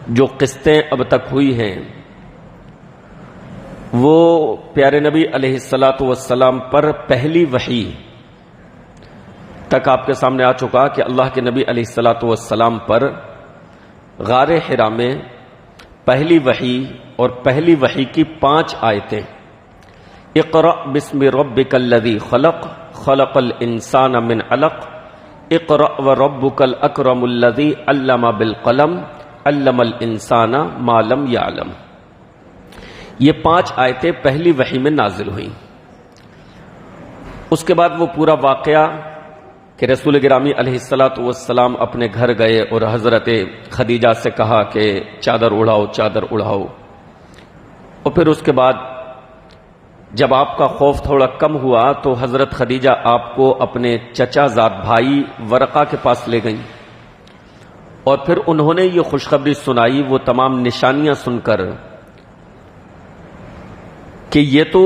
جو قسطیں اب تک ہوئی ہیں وہ پیارے نبی علیہ الصلاۃ والسلام پر پہلی وحی تک آپ کے سامنے آ چکا کہ اللہ کے نبی علیہ الصلاۃ والسلام پر غار حرا میں پہلی وحی اور پہلی وحی کی 5 آیتیں، اقرأ بسم ربک الذی خلق خلق الانسان من علق اقرأ وربک الاکرم الذی علم بالقلم علم الانسان ما لم یعلم، یہ 5 آیتیں پہلی وحی میں نازل ہوئیں۔ اس کے بعد وہ پورا واقعہ کہ رسول گرامی علیہ الصلاۃ والسلام اپنے گھر گئے اور حضرت خدیجہ سے کہا کہ چادر اڑاؤ چادر اڑاؤ، اور پھر اس کے بعد جب آپ کا خوف تھوڑا کم ہوا تو حضرت خدیجہ آپ کو اپنے چچا زاد بھائی ورقہ کے پاس لے گئیں، اور پھر انہوں نے یہ خوشخبری سنائی، وہ تمام نشانیاں سن کر کہ یہ تو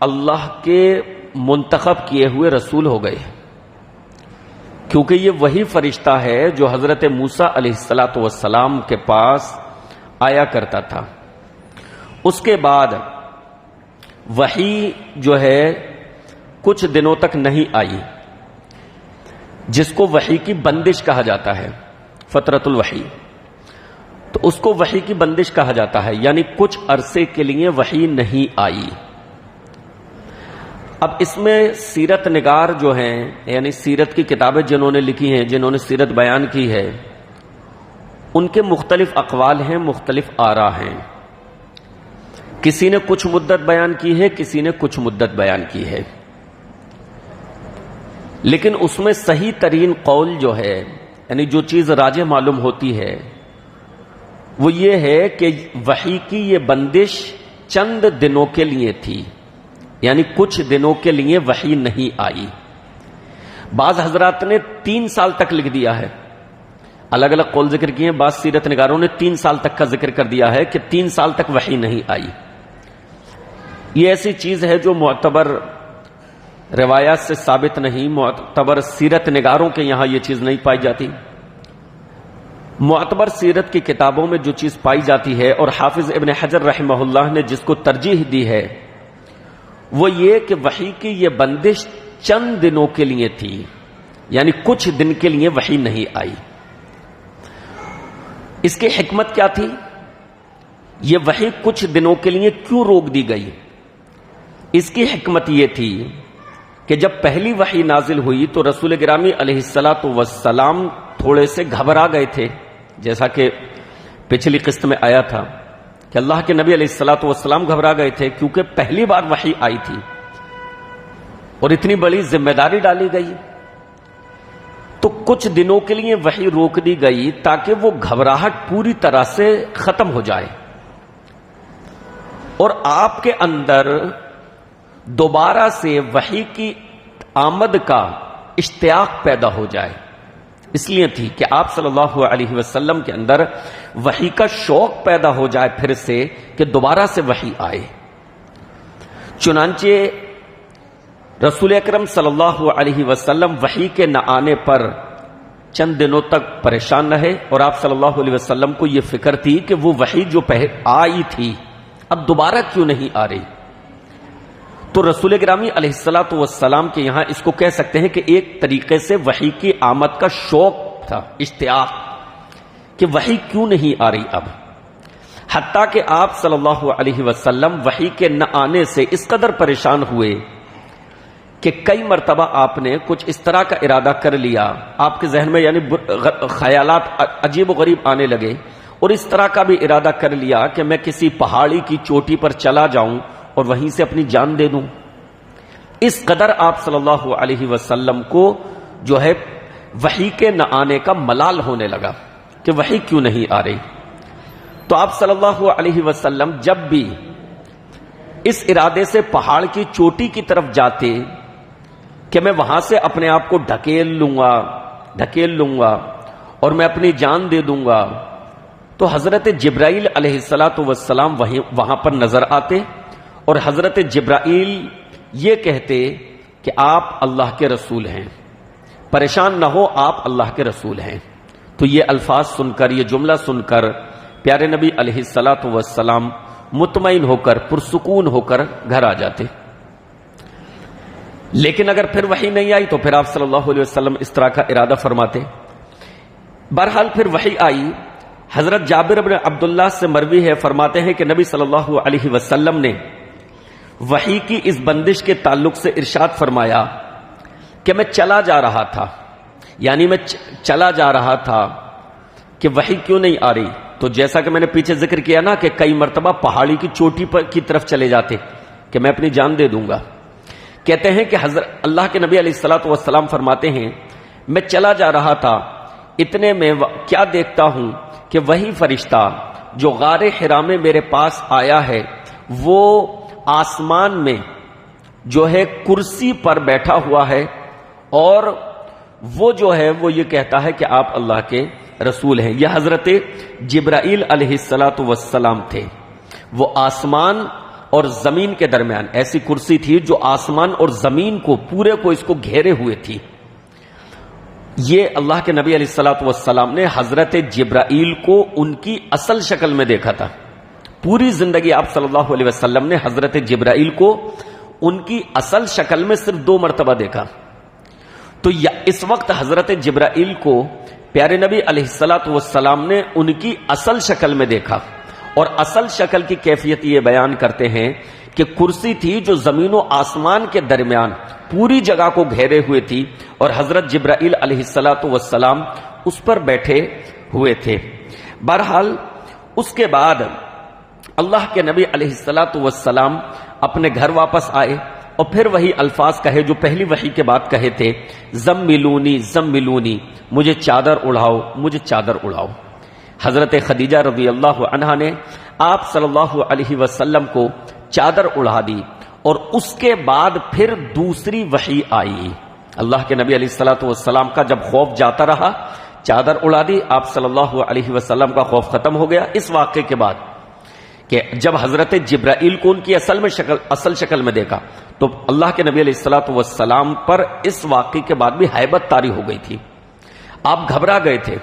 اللہ کے منتخب کیے ہوئے رسول ہو گئے، کیونکہ یہ وہی فرشتہ ہے جو حضرت موسیٰ علیہ الصلاۃ والسلام کے پاس آیا کرتا تھا۔ اس کے بعد وحی جو ہے کچھ دنوں تک نہیں آئی، جس کو وحی کی بندش کہا جاتا ہے، فترۃ الوحی، تو اس کو وحی کی بندش کہا جاتا ہے، یعنی کچھ عرصے کے لیے وحی نہیں آئی۔ اب اس میں سیرت نگار جو ہیں، یعنی سیرت کی کتابیں جنہوں نے لکھی ہیں، جنہوں نے سیرت بیان کی ہے، ان کے مختلف اقوال ہیں، مختلف آراء ہیں۔ کسی نے کچھ مدت بیان کی ہے، کسی نے کچھ مدت بیان کی ہے، لیکن اس میں صحیح ترین قول جو ہے، یعنی جو چیز راجح معلوم ہوتی ہے، وہ یہ ہے کہ وحی کی یہ بندش چند دنوں کے لیے تھی، یعنی کچھ دنوں کے لیے وحی نہیں آئی۔ بعض حضرات نے 3 سال تک لکھ دیا ہے، الگ الگ قول ذکر کیے ہیں، بعض سیرت نگاروں نے 3 سال تک کا ذکر کر دیا ہے کہ 3 سال تک وحی نہیں آئی۔ یہ ایسی چیز ہے جو معتبر روایات سے ثابت نہیں، معتبر سیرت نگاروں کے یہاں یہ چیز نہیں پائی جاتی۔ معتبر سیرت کی کتابوں میں جو چیز پائی جاتی ہے، اور حافظ ابن حجر رحمہ اللہ نے جس کو ترجیح دی ہے، وہ یہ کہ وحی کی یہ بندش چند دنوں کے لیے تھی، یعنی کچھ دن کے لیے وحی نہیں آئی۔ اس کی حکمت کیا تھی؟ یہ وحی کچھ دنوں کے لیے کیوں روک دی گئی؟ اس کی حکمت یہ تھی کہ جب پہلی وحی نازل ہوئی تو رسول گرامی علیہ الصلاۃ والسلام تھوڑے سے گھبرا گئے تھے، جیسا کہ پچھلی قسط میں آیا تھا کہ اللہ کے نبی علیہ الصلاۃ والسلام گھبرا گئے تھے، کیونکہ پہلی بار وحی آئی تھی اور اتنی بڑی ذمہ داری ڈالی گئی، تو کچھ دنوں کے لیے وحی روک دی گئی تاکہ وہ گھبراہٹ پوری طرح سے ختم ہو جائے اور آپ کے اندر دوبارہ سے وحی کی آمد کا اشتیاق پیدا ہو جائے۔ اس لیے تھی کہ آپ صلی اللہ علیہ وسلم کے اندر وحی کا شوق پیدا ہو جائے پھر سے، کہ دوبارہ سے وحی آئے۔ چنانچہ رسول اکرم صلی اللہ علیہ وسلم وحی کے نہ آنے پر چند دنوں تک پریشان رہے، اور آپ صلی اللہ علیہ وسلم کو یہ فکر تھی کہ وہ وحی جو آئی تھی اب دوبارہ کیوں نہیں آ رہی۔ تو رسول گرامی علیہ الصلاۃ والسلام کے یہاں اس کو کہہ سکتے ہیں کہ ایک طریقے سے وحی کی آمد کا شوق تھا، اشتیاق، کہ وحی کیوں نہیں آ رہی اب، حتیٰ کہ آپ صلی اللہ علیہ وسلم وحی کے نہ آنے سے اس قدر پریشان ہوئے کہ کئی مرتبہ آپ نے کچھ اس طرح کا ارادہ کر لیا، آپ کے ذہن میں یعنی خیالات عجیب و غریب آنے لگے، اور اس طرح کا بھی ارادہ کر لیا کہ میں کسی پہاڑی کی چوٹی پر چلا جاؤں اور وہیں سے اپنی جان دے دوں۔ اس قدر آپ صلی اللہ علیہ وسلم کو جو ہے وحی کے نہ آنے کا ملال ہونے لگا کہ وحی کیوں نہیں آ رہی۔ تو آپ صلی اللہ علیہ وسلم جب بھی اس ارادے سے پہاڑ کی چوٹی کی طرف جاتے کہ میں وہاں سے اپنے آپ کو ڈھکیل لوں گا اور میں اپنی جان دے دوں گا، تو حضرت جبرائیل علیہ الصلاۃ والسلام وہاں پر نظر آتے، اور حضرت جبرائیل یہ کہتے کہ آپ اللہ کے رسول ہیں، پریشان نہ ہو، آپ اللہ کے رسول ہیں۔ تو یہ الفاظ سن کر، یہ جملہ سن کر پیارے نبی علیہ الصلوۃ والسلام مطمئن ہو کر پرسکون ہو کر گھر آ جاتے. لیکن اگر پھر وحی نہیں آئی تو پھر آپ صلی اللہ علیہ وسلم اس طرح کا ارادہ فرماتے. بہرحال پھر وحی آئی. حضرت جابر بن عبداللہ سے مروی ہے، فرماتے ہیں کہ نبی صلی اللہ علیہ وسلم نے وحی کی اس بندش کے تعلق سے ارشاد فرمایا کہ میں چلا جا رہا تھا، یعنی میں چلا جا رہا تھا کہ وحی کیوں نہیں آ رہی. تو جیسا کہ میں نے پیچھے ذکر کیا نا کہ کئی مرتبہ پہاڑی کی چوٹی پر کی طرف چلے جاتے کہ میں اپنی جان دے دوں گا. کہتے ہیں کہ حضرت اللہ کے نبی علیہ الصلوۃ والسلام فرماتے ہیں میں چلا جا رہا تھا، اتنے میں کیا دیکھتا ہوں کہ وہی فرشتہ جو غار حرا میں میرے پاس آیا ہے وہ آسمان میں جو ہے کرسی پر بیٹھا ہوا ہے، اور وہ جو ہے وہ یہ کہتا ہے کہ آپ اللہ کے رسول ہیں. یہ حضرت جبرائیل علیہ الصلوۃ والسلام تھے. وہ آسمان اور زمین کے درمیان ایسی کرسی تھی جو آسمان اور زمین کو پورے کو اس کو گھیرے ہوئے تھی. یہ اللہ کے نبی علیہ الصلوۃ والسلام نے حضرت جبرائیل کو ان کی اصل شکل میں دیکھا تھا. پوری زندگی آپ صلی اللہ علیہ وسلم نے حضرت جبرائیل کو ان کی اصل شکل میں صرف 2 مرتبہ دیکھا. تو اس وقت حضرت جبرائیل کو پیارے نبی علیہ الصلوۃ والسلام نے ان کی اصل شکل میں دیکھا. اور اصل شکل کی کیفیت یہ بیان کرتے ہیں کہ کرسی تھی جو زمین و آسمان کے درمیان پوری جگہ کو گھیرے ہوئے تھی، اور حضرت جبرائیل علیہ الصلوۃ والسلام اس پر بیٹھے ہوئے تھے. بہرحال اس کے بعد اللہ کے نبی علیہ الصلوۃ والسلام اپنے گھر واپس آئے اور پھر وہی الفاظ کہے جو پہلی وحی کے بعد کہے تھے، زملونی زملونی، مجھے چادر اڑاؤ مجھے چادر اڑاؤ. حضرت خدیجہ رضی اللہ عنہا نے آپ صلی اللہ علیہ وسلم کو چادر اڑا دی، اور اس کے بعد پھر دوسری وحی آئی. اللہ کے نبی علیہ الصلوۃ والسلام کا جب خوف جاتا رہا، چادر اڑا دی، آپ صلی اللہ علیہ وسلم کا خوف ختم ہو گیا. اس واقعے کے بعد کہ جب حضرت جبرائیل کو ان کی اصل شکل میں دیکھا تو اللہ کے نبی علیہ الصلوۃ والسلام پر اس واقعے کے بعد بھی ہیبت طاری ہو گئی تھی. آپ گھبرا گئے تھے.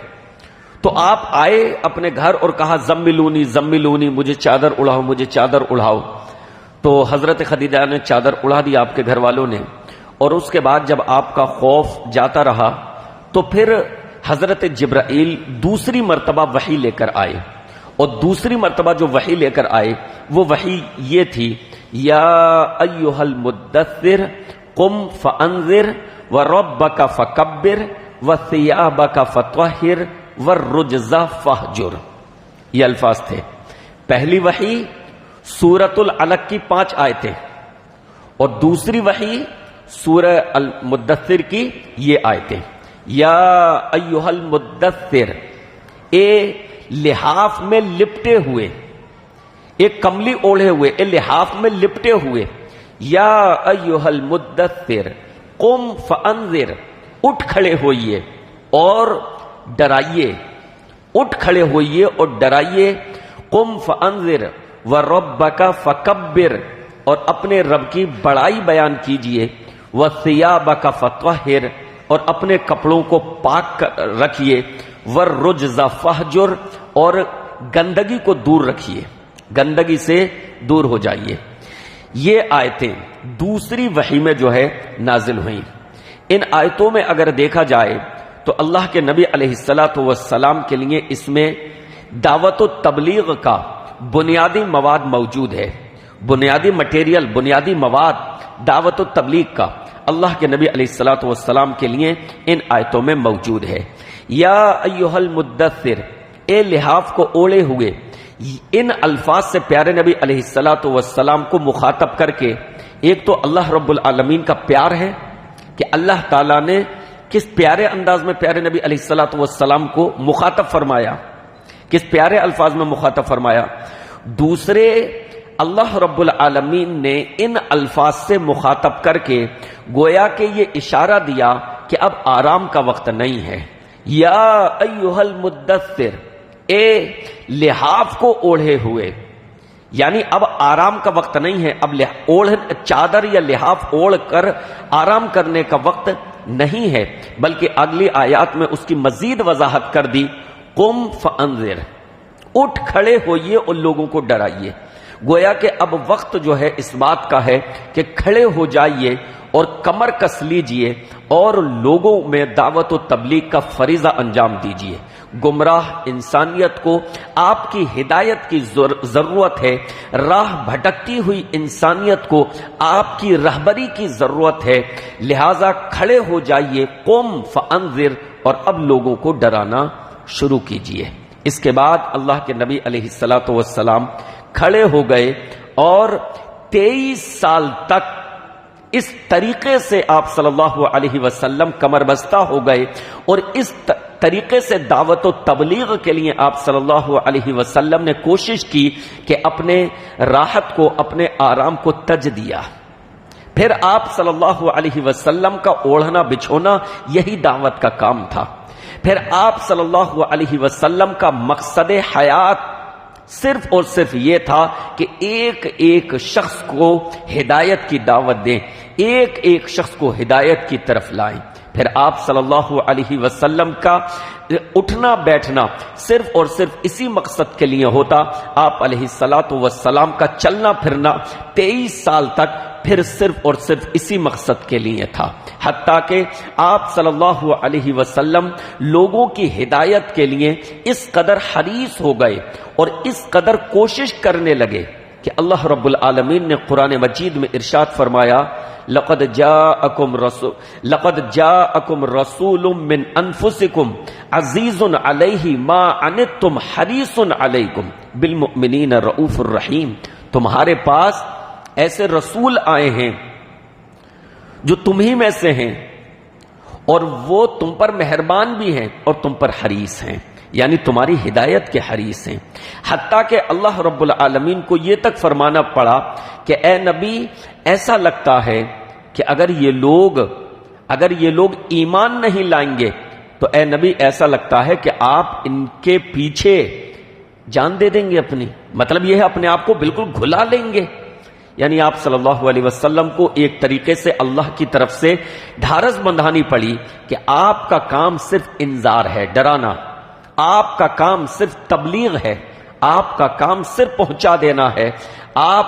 تو آپ آئے اپنے گھر اور کہا زملونی زملونی، مجھے چادر اڑاؤ مجھے چادر اڑاؤ. تو حضرت خدیجہ نے چادر اڑا دی آپ کے گھر والوں نے. اور اس کے بعد جب آپ کا خوف جاتا رہا تو پھر حضرت جبرائیل دوسری مرتبہ وحی لے کر آئے. اور دوسری مرتبہ جو وحی لے کر آئے وہ وحی یہ تھی، یا ایھا المدثر قم فانذر وربک فکبر وثیابک فطہر والرجز فہجر. یہ الفاظ تھے. پہلی وحی سورۃ العلق کی 5 آیتیں، اور دوسری وحی سورہ المدثر کی یہ آیتیں. یا ایھا المدثر، اے لحاف میں لپٹے ہوئے، ایک کملی اوڑھے ہوئے، اے لحاف میں لپٹے ہوئے. یا ایھا المدثر قم فانذر، اٹھ کھڑے ہوئیے اور ڈرائیے. اٹھ کھڑے ہوئیے اور ڈرائیے. قم فانذر وربک فکبر، اور اپنے رب کی بڑائی بیان کیجئے. وثیابک فطہر، اور اپنے کپڑوں کو پاک رکھیے. والرجز فہجر، اور گندگی کو دور رکھیے، گندگی سے دور ہو جائیے. یہ آیتیں دوسری وحی میں جو ہے نازل ہوئیں. ان آیتوں میں اگر دیکھا جائے تو اللہ کے نبی علیہ الصلوۃ والسلام کے لیے اس میں دعوت و تبلیغ کا بنیادی مواد موجود ہے. بنیادی مٹیریل، بنیادی مواد دعوت و تبلیغ کا اللہ کے نبی علیہ الصلوۃ والسلام کے لیے ان آیتوں میں موجود ہے. یا ایھا المدثر، اے لحاف کو اوڑے ہوئے. ان الفاظ سے پیارے نبی علیہ الصلوۃ والسلام کو مخاطب کر کے ایک تو اللہ رب العالمین کا پیار ہے کہ اللہ تعالیٰ نے کس پیارے انداز میں پیارے نبی علیہ الصلوۃ والسلام کو مخاطب فرمایا، کس پیارے الفاظ میں مخاطب فرمایا. دوسرے، اللہ رب العالمین نے ان الفاظ سے مخاطب کر کے گویا کہ یہ اشارہ دیا کہ اب آرام کا وقت نہیں ہے. یا ایھا المدثر، اے لحاف کو اوڑھے ہوئے، یعنی اب آرام کا وقت نہیں ہے. اب چادر یا لحاف اوڑھ کر آرام کرنے کا وقت نہیں ہے، بلکہ اگلی آیات میں اس کی مزید وضاحت کر دی. قم فانذر، اٹھ کھڑے ہوئیے اور لوگوں کو ڈرائیے۔ گویا کہ اب وقت جو ہے اس بات کا ہے کہ کھڑے ہو جائیے اور کمر کس لیجئے اور لوگوں میں دعوت و تبلیغ کا فریضہ انجام دیجئے۔ گمراہ انسانیت کو آپ کی ہدایت کی ضرورت ہے، راہ بھٹکتی ہوئی انسانیت کو آپ کی رہبری کی ضرورت ہے، لہذا کھڑے ہو جائیے، قم فانذر، اور اب لوگوں کو ڈرانا شروع کیجئے۔ اس کے بعد اللہ کے نبی علیہ الصلوۃ والسلام کھڑے ہو گئے اور 23 سال تک اس طریقے سے آپ صلی اللہ علیہ وسلم کمر بستہ ہو گئے، اور اس طریقے سے دعوت و تبلیغ کے لیے آپ صلی اللہ علیہ وسلم نے کوشش کی کہ اپنے راحت کو، اپنے آرام کو تج دیا۔ پھر آپ صلی اللہ علیہ وسلم کا اوڑھنا بچھونا یہی دعوت کا کام تھا۔ پھر آپ صلی اللہ علیہ وسلم کا مقصد حیات صرف اور صرف یہ تھا کہ ایک ایک شخص کو ہدایت کی دعوت دیں، ایک ایک شخص کو ہدایت کی طرف لائیں۔ پھر آپ صلی اللہ علیہ وسلم کا اٹھنا بیٹھنا صرف اور صرف اسی مقصد کے لیے ہوتا۔ آپ علیہ الصلوۃ والسلام کا چلنا پھرنا 23 سال تک پھر صرف اور صرف اسی مقصد کے لیے تھا، حتیٰ کہ آپ صلی اللہ علیہ وسلم لوگوں کی ہدایت کے لیے اس قدر حریص ہو گئے اور اس قدر کوشش کرنے لگے کہ اللہ رب العالمین نے قرآن مجید میں ارشاد فرمایا، لقد جاءکم رسول من انفسکم عزیز علیہ ما عنتم حریص علیکم بالمؤمنین رؤوف الرحیم۔ تمہارے پاس ایسے رسول آئے ہیں جو تمہیں میں سے ہیں، اور وہ تم پر مہربان بھی ہیں اور تم پر حریص ہیں، یعنی تمہاری ہدایت کے حریص ہیں۔ حتیٰ کہ اللہ رب العالمین کو یہ تک فرمانا پڑا کہ اے نبی، ایسا لگتا ہے کہ اگر یہ لوگ ایمان نہیں لائیں گے تو اے نبی ایسا لگتا ہے کہ آپ ان کے پیچھے جان دے دیں گے اپنی، مطلب یہ ہے اپنے آپ کو بالکل گھلا لیں گے۔ یعنی آپ صلی اللہ علیہ وسلم کو ایک طریقے سے اللہ کی طرف سے ڈھارس بندھانی پڑی کہ آپ کا کام صرف انذار ہے، ڈرانا، آپ کا کام صرف تبلیغ ہے، آپ کا کام صرف پہنچا دینا ہے، آپ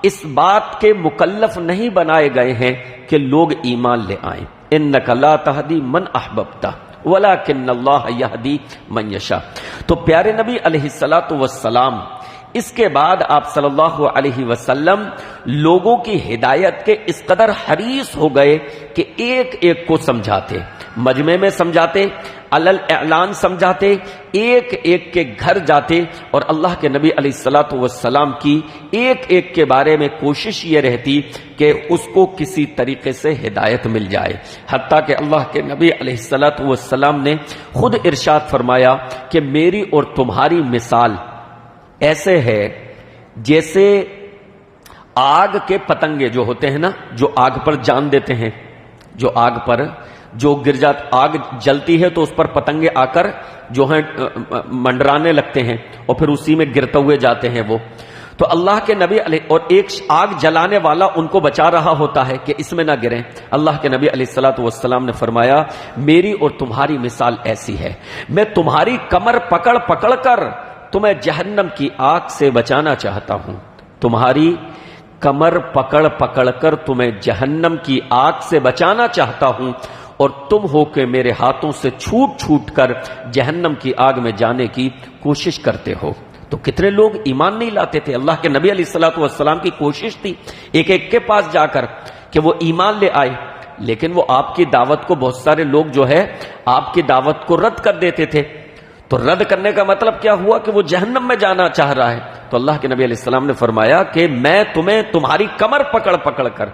اس بات کے مکلف نہیں بنائے گئے ہیں کہ لوگ ایمان لے آئیں۔ انک لا تہدی من احببت ولکن اللہ یہدی من یشاء۔ تو پیارے نبی علیہ الصلوۃ والسلام اس کے بعد آپ صلی اللہ علیہ وسلم لوگوں کی ہدایت کے اس قدر حریص ہو گئے کہ ایک ایک کو سمجھاتے، مجمع میں سمجھاتے، علل اعلان سمجھاتے، ایک ایک کے گھر جاتے، اور اللہ کے نبی علیہ الصلوۃ والسلام کی ایک ایک کے بارے میں کوشش یہ رہتی کہ اس کو کسی طریقے سے ہدایت مل جائے۔ حتیٰ کہ اللہ کے نبی علیہ الصلوۃ والسلام نے خود ارشاد فرمایا کہ میری اور تمہاری مثال ایسے ہے جیسے آگ کے پتنگے جو ہوتے ہیں نا، جو آگ پر جان دیتے ہیں، جو آگ پر جو گر جات، آگ جلتی ہے تو اس پر پتنگے آ کر جو ہیں منڈرانے لگتے ہیں اور پھر اسی میں گرتے ہوئے جاتے ہیں وہ۔ تو اللہ کے نبی علیہ، اور ایک آگ جلانے والا ان کو بچا رہا ہوتا ہے کہ اس میں نہ گریں۔ اللہ کے نبی علیہ الصلوۃ والسلام نے فرمایا میری اور تمہاری مثال ایسی ہے، میں تمہاری کمر پکڑ پکڑ کر تمہیں جہنم کی آگ سے بچانا چاہتا ہوں، تمہاری کمر پکڑ پکڑ کر تمہیں جہنم کی آگ سے بچانا چاہتا ہوں، اور تم ہو کہ میرے ہاتھوں سے چھوٹ چھوٹ کر جہنم کی آگ میں جانے کی کوشش کرتے ہو۔ تو کتنے لوگ ایمان نہیں لاتے تھے، اللہ کے نبی علیہ الصلوۃ والسلام کی کوشش تھی ایک ایک کے پاس جا کر کہ وہ ایمان لے آئے، لیکن وہ آپ کی دعوت کو، بہت سارے لوگ جو ہے آپ کی دعوت کو رد کر دیتے تھے۔ تو رد کرنے کا مطلب کیا ہوا کہ وہ جہنم میں جانا چاہ رہا ہے۔ تو اللہ کے نبی علیہ السلام نے فرمایا کہ میں تمہیں تمہاری کمر پکڑ پکڑ کر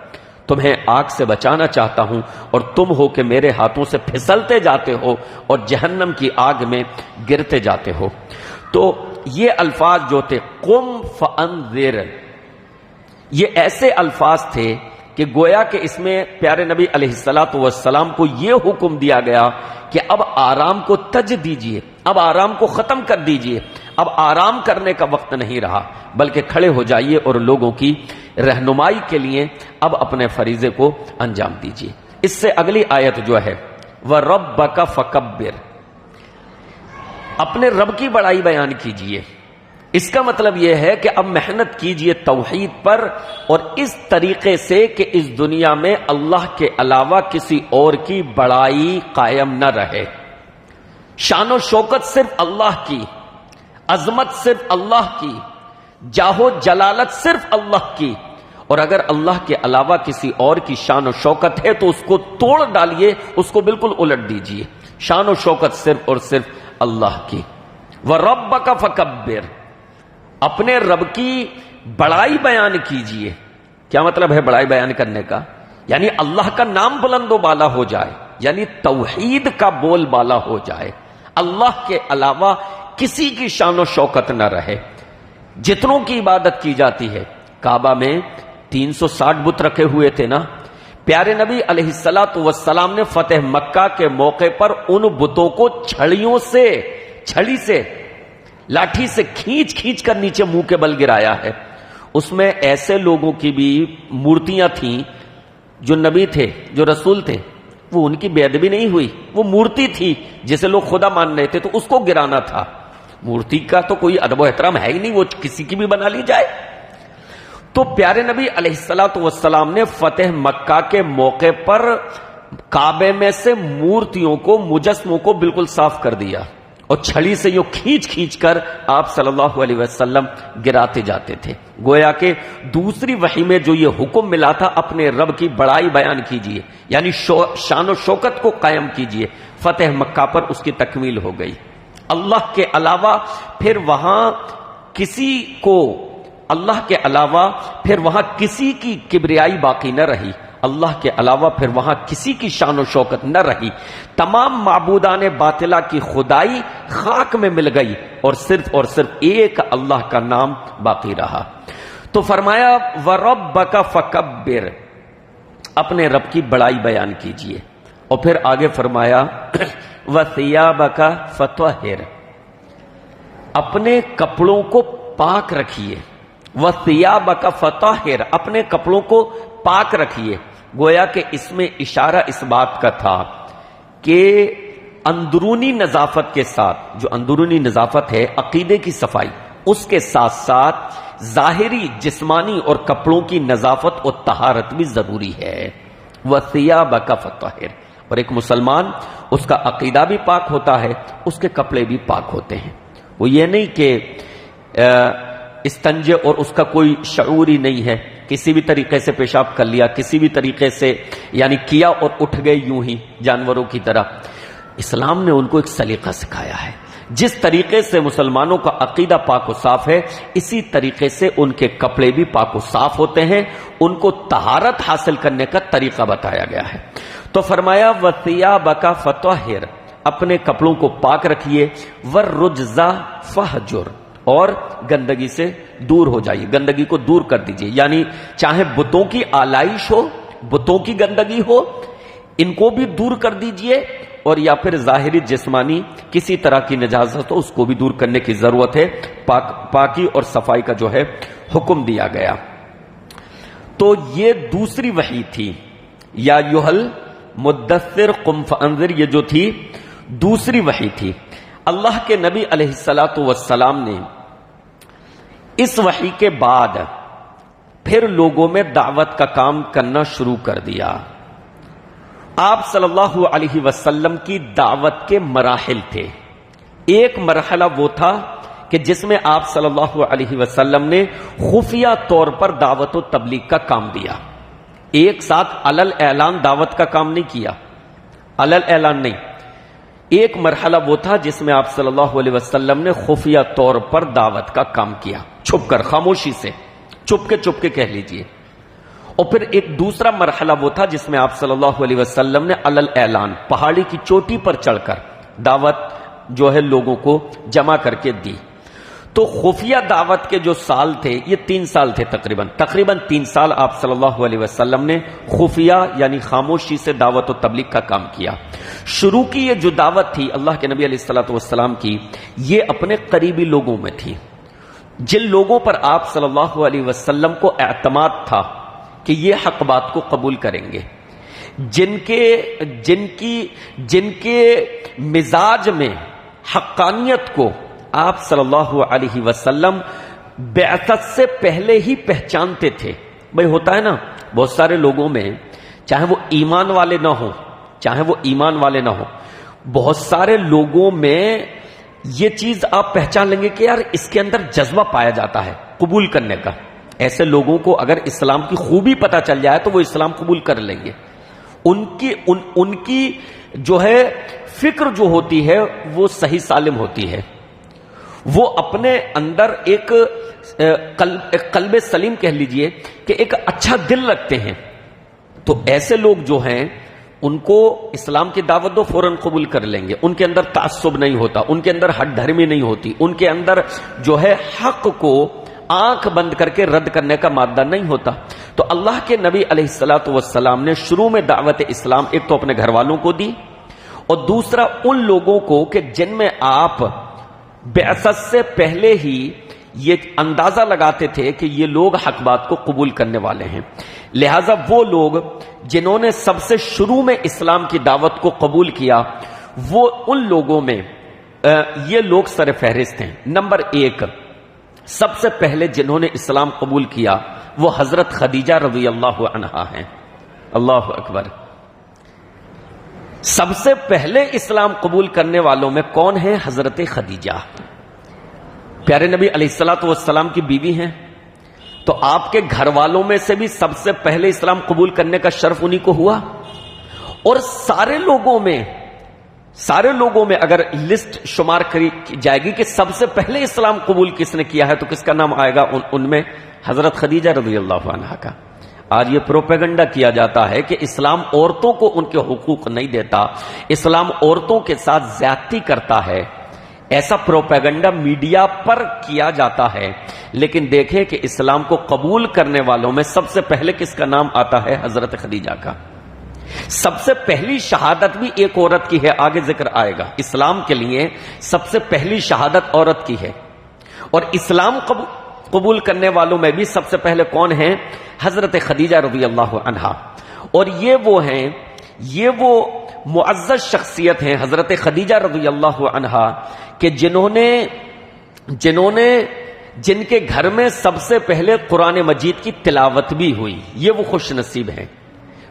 تمہیں آگ سے بچانا چاہتا ہوں، اور تم ہو کہ میرے ہاتھوں سے پھسلتے جاتے ہو اور جہنم کی آگ میں گرتے جاتے ہو۔ تو یہ الفاظ جو تھے قم فانذر، یہ ایسے الفاظ تھے کہ گویا کہ اس میں پیارے نبی علیہ الصلوۃ والسلام کو یہ حکم دیا گیا کہ اب آرام کو تج دیجئے، اب آرام کو ختم کر دیجئے، اب آرام کرنے کا وقت نہیں رہا، بلکہ کھڑے ہو جائیے اور لوگوں کی رہنمائی کے لیے اب اپنے فریضے کو انجام دیجئے۔ اس سے اگلی آیت جو ہے وَرَبَّكَ فَكَبِّرْ، اپنے رب کی بڑائی بیان کیجئے۔ اس کا مطلب یہ ہے کہ اب محنت کیجئے توحید پر، اور اس طریقے سے کہ اس دنیا میں اللہ کے علاوہ کسی اور کی بڑائی قائم نہ رہے، شان و شوکت صرف اللہ کی، عظمت صرف اللہ کی، جاہ و جلالت صرف اللہ کی، اور اگر اللہ کے علاوہ کسی اور کی شان و شوکت ہے تو اس کو توڑ ڈالیے، اس کو بالکل الٹ دیجئے، شان و شوکت صرف اور صرف اللہ کی۔ وَرَبَّكَ فَكَبِّرْ، اپنے رب کی بڑائی بیان کیجئے۔ کیا مطلب ہے بڑائی بیان کرنے کا؟ یعنی اللہ کا نام بلند و بالا ہو جائے، یعنی توحید کا بول بالا ہو جائے، اللہ کے علاوہ کسی کی شان و شوکت نہ رہے۔ جتنوں کی عبادت کی جاتی ہے، کعبہ میں 360 بت رکھے ہوئے تھے نا، پیارے نبی علیہ السلام نے فتح مکہ کے موقع پر ان بتوں کو چھڑی سے لاٹھی سے کھینچ کھینچ کر نیچے منہ کے بل گرایا ہے۔ اس میں ایسے لوگوں کی بھی مورتیاں تھیں جو نبی تھے، جو رسول تھے، وہ ان کی بے ادبی نہیں ہوئی، وہ مورتی تھی جسے لوگ خدا مان رہے تھے تو اس کو گرانا تھا۔ مورتی کا تو کوئی ادب و احترام ہے ہی نہیں، وہ کسی کی بھی بنا لی جائے۔ تو پیارے نبی علیہ السلام نے فتح مکہ کے موقع پر کعبے میں سے مورتیوں کو، مجسموں کو بالکل صاف کر دیا، اور چھڑی سے یوں کھینچ کھینچ کر آپ صلی اللہ علیہ وسلم گراتے جاتے تھے۔ گویا کہ دوسری وحی میں جو یہ حکم ملا تھا اپنے رب کی بڑائی بیان کیجئے، یعنی شان و شوکت کو قائم کیجئے، فتح مکہ پر اس کی تکمیل ہو گئی۔ اللہ کے علاوہ پھر وہاں کسی کی کبریائی باقی نہ رہی، اللہ کے علاوہ پھر وہاں کسی کی شان و شوکت نہ رہی، تمام معبودان باطلہ کی خدائی خاک میں مل گئی، اور صرف ایک اللہ کا نام باقی رہا۔ تو فرمایا وَرَبَّكَ فَكَبِّرْ، اپنے رب کی بڑائی بیان کیجئے، اور پھر آگے فرمایا وَثِيَابَكَ فَطَهِّرْ، اپنے کپڑوں کو پاک رکھیے۔ وَثِيَابَكَ فَطَهِّرْ، اپنے کپڑوں کو پاک رکھیے۔ گویا کہ اس میں اشارہ اس بات کا تھا کہ اندرونی نظافت کے ساتھ، جو اندرونی نظافت ہے عقیدے کی صفائی، اس کے ساتھ ساتھ ظاہری جسمانی اور کپڑوں کی نظافت اور طہارت بھی ضروری ہے۔ وَثِيَابَكَ فَطَهِّرْ، اور ایک مسلمان اس کا عقیدہ بھی پاک ہوتا ہے، اس کے کپڑے بھی پاک ہوتے ہیں۔ وہ یہ نہیں کہ استنجے اور اس کا کوئی شعور ہی نہیں ہے، کسی بھی طریقے سے پیشاب کر لیا، کسی بھی طریقے سے یعنی کیا اور اٹھ گئے یوں ہی جانوروں کی طرح۔ اسلام نے ان کو ایک سلیقہ سکھایا ہے، جس طریقے سے مسلمانوں کا عقیدہ پاک و صاف ہے، اسی طریقے سے ان کے کپڑے بھی پاک و صاف ہوتے ہیں، ان کو طہارت حاصل کرنے کا طریقہ بتایا گیا ہے۔ تو فرمایا وَثِيَابَكَ فَطَهِّرْ، اپنے کپڑوں کو پاک رکھیے، وَالرُّجْزَ فَاهْجُرْ، اور گندگی سے دور ہو جائیے، گندگی کو دور کر دیجئے، یعنی چاہے بتوں کی آلائش ہو، بتوں کی گندگی ہو، ان کو بھی دور کر دیجئے، اور یا پھر ظاہری جسمانی کسی طرح کی نجاست ہو اس کو بھی دور کرنے کی ضرورت ہے۔ پاکی اور صفائی کا جو ہے حکم دیا گیا۔ تو یہ دوسری وحی تھی، یا یوہل مدثر قم فانذر، یہ جو تھی دوسری وحی تھی۔ اللہ کے نبی علیہ السلام نے اس وحی کے بعد پھر لوگوں میں دعوت کا کام کرنا شروع کر دیا۔ آپ صلی اللہ علیہ وسلم کی دعوت کے مراحل تھے۔ ایک مرحلہ وہ تھا کہ جس میں آپ صلی اللہ علیہ وسلم نے خفیہ طور پر دعوت و تبلیغ کا کام دیا، ایک ساتھ علل اعلان دعوت کا کام نہیں کیا، علل اعلان نہیں۔ ایک مرحلہ وہ تھا جس میں آپ صلی اللہ علیہ وسلم نے خفیہ طور پر دعوت کا کام کیا، چھپ کر، خاموشی سے، چپ کے کہہ لیجئے۔ اور پھر ایک دوسرا مرحلہ وہ تھا جس میں آپ صلی اللہ علیہ وسلم نے علل اعلان پہاڑی کی چوٹی پر چڑھ کر دعوت جو ہے لوگوں کو جمع کر کے دی۔ تو خفیہ دعوت کے جو سال تھے یہ 3 سال تھے، تقریباً 3 سال آپ صلی اللہ علیہ وسلم نے خفیہ یعنی خاموشی سے دعوت و تبلیغ کا کام کیا۔ شروع کی یہ جو دعوت تھی اللہ کے نبی علیہ السلام کی، یہ اپنے قریبی لوگوں میں تھی، جن لوگوں پر آپ صلی اللہ علیہ وسلم کو اعتماد تھا کہ یہ حق بات کو قبول کریں گے، جن کے مزاج میں حقانیت کو آپ صلی اللہ علیہ وسلم بعثت سے پہلے ہی پہچانتے تھے. بھئی ہوتا ہے نا بہت سارے لوگوں میں، چاہے وہ ایمان والے نہ ہوں، بہت سارے لوگوں میں یہ چیز آپ پہچان لیں گے کہ یار اس کے اندر جذبہ پایا جاتا ہے قبول کرنے کا. ایسے لوگوں کو اگر اسلام کی خوبی پتہ چل جائے تو وہ اسلام قبول کر لیں گے. ان کی جو ہے فکر جو ہوتی ہے وہ صحیح سالم ہوتی ہے. وہ اپنے اندر ایک قلب سلیم کہہ لیجئے کہ ایک اچھا دل رکھتے ہیں. تو ایسے لوگ جو ہیں ان کو اسلام کی دعوت دو فوراً قبول کر لیں گے. ان کے اندر تعصب نہیں ہوتا، ان کے اندر ہٹ دھرمی نہیں ہوتی، ان کے اندر جو ہے حق کو آنکھ بند کر کے رد کرنے کا مادہ نہیں ہوتا. تو اللہ کے نبی علیہ الصلوۃ والسلام نے شروع میں دعوت اسلام ایک تو اپنے گھر والوں کو دی، اور دوسرا ان لوگوں کو کہ جن میں آپ بعثت سے پہلے ہی یہ اندازہ لگاتے تھے کہ یہ لوگ حق بات کو قبول کرنے والے ہیں. لہذا وہ لوگ جنہوں نے سب سے شروع میں اسلام کی دعوت کو قبول کیا، وہ ان لوگوں میں یہ لوگ سر فہرست ہیں. نمبر 1 سب سے پہلے جنہوں نے اسلام قبول کیا وہ حضرت خدیجہ رضی اللہ عنہا ہیں. اللہ اکبر. سب سے پہلے اسلام قبول کرنے والوں میں کون ہیں؟ حضرت خدیجہ. پیارے نبی علیہ الصلوۃ والسلام کی بیوی ہیں. تو آپ کے گھر والوں میں سے بھی سب سے پہلے اسلام قبول کرنے کا شرف انہی کو ہوا. اور سارے لوگوں میں اگر لسٹ شمار کری جائے گی کہ سب سے پہلے اسلام قبول کس نے کیا ہے تو کس کا نام آئے گا؟ ان میں حضرت خدیجہ رضی اللہ عنہا کا. آج یہ پروپیگنڈا کیا جاتا ہے کہ اسلام عورتوں کو ان کے حقوق نہیں دیتا، اسلام عورتوں کے ساتھ زیادتی کرتا ہے. ایسا پروپیگنڈا میڈیا پر کیا جاتا ہے، لیکن دیکھیں کہ اسلام کو قبول کرنے والوں میں سب سے پہلے کس کا نام آتا ہے؟ حضرت خدیجہ کا. سب سے پہلی شہادت بھی ایک عورت کی ہے، آگے ذکر آئے گا. اسلام کے لیے سب سے پہلی شہادت عورت کی ہے. اور اسلام قبول کرنے والوں میں بھی سب سے پہلے کون ہیں؟ حضرت خدیجہ رضی اللہ عنہا. اور یہ وہ معزز شخصیت ہیں حضرت خدیجہ رضی اللہ عنہا کہ جن کے گھر میں سب سے پہلے قرآن مجید کی تلاوت بھی ہوئی. یہ وہ خوش نصیب ہیں.